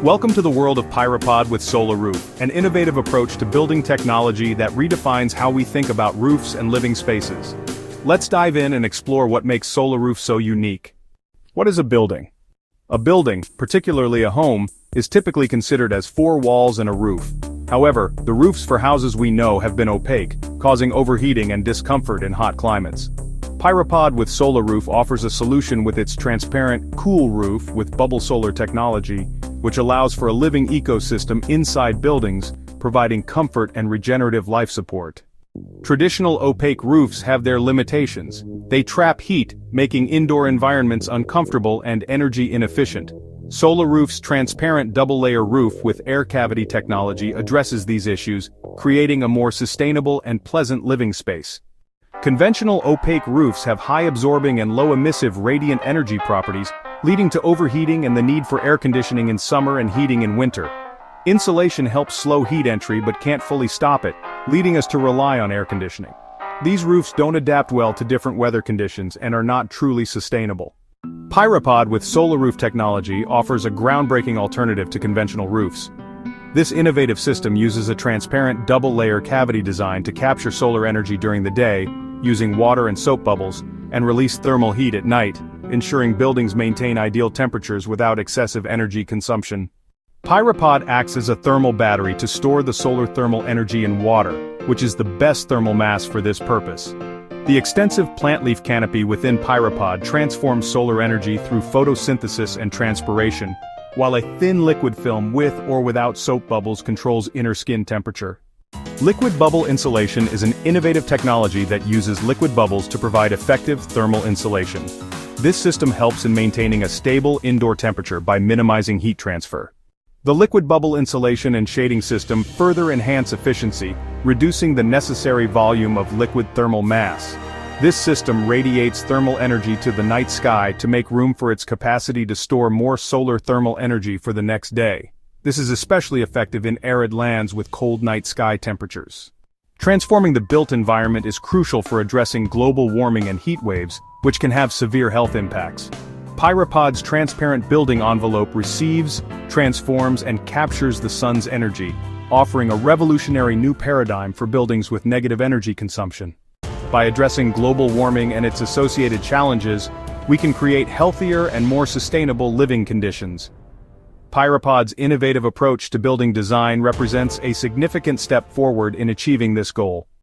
Welcome to the world of PyraPOD with SolaRoof, an innovative approach to building technology that redefines how we think about roofs and living spaces. Let's dive in and explore what makes SolaRoof so unique. What is a building? A building, particularly a home, is typically considered as four walls and a roof. However, the roofs for houses we know have been opaque, causing overheating and discomfort in hot climates. PyraPOD with SolaRoof offers a solution with its transparent, cool roof with bubble solar technology, which allows for a living ecosystem inside buildings, providing comfort and regenerative life support. Traditional opaque roofs have their limitations. They trap heat, making indoor environments uncomfortable and energy inefficient. SolaRoof's transparent double-layer roof with air cavity technology addresses these issues, creating a more sustainable and pleasant living space. Conventional opaque roofs have high-absorbing and low-emissive radiant energy properties, leading to overheating and the need for air conditioning in summer and heating in winter. Insulation helps slow heat entry but can't fully stop it, leading us to rely on air conditioning. These roofs don't adapt well to different weather conditions and are not truly sustainable. PyraPOD with SolaRoof Technology offers a groundbreaking alternative to conventional roofs. This innovative system uses a transparent double-layer cavity design to capture solar energy during the day, using water and soap bubbles, and release thermal heat at night, ensuring buildings maintain ideal temperatures without excessive energy consumption. PyraPOD acts as a thermal battery to store the solar thermal energy in water, which is the best thermal mass for this purpose. The extensive plant leaf canopy within PyraPOD transforms solar energy through photosynthesis and transpiration, while a thin liquid film with or without soap bubbles controls inner skin temperature. Liquid bubble insulation is an innovative technology that uses liquid bubbles to provide effective thermal insulation. This system helps in maintaining a stable indoor temperature by minimizing heat transfer. The liquid bubble insulation and shading system further enhance efficiency, reducing the necessary volume of liquid thermal mass. This system radiates thermal energy to the night sky to make room for its capacity to store more solar thermal energy for the next day. This is especially effective in arid lands with cold night sky temperatures. Transforming the built environment is crucial for addressing global warming and heat waves, which can have severe health impacts. PyraPOD's transparent building envelope receives, transforms, and captures the sun's energy, offering a revolutionary new paradigm for buildings with negative energy consumption. By addressing global warming and its associated challenges, we can create healthier and more sustainable living conditions. PyraPOD's innovative approach to building design represents a significant step forward in achieving this goal.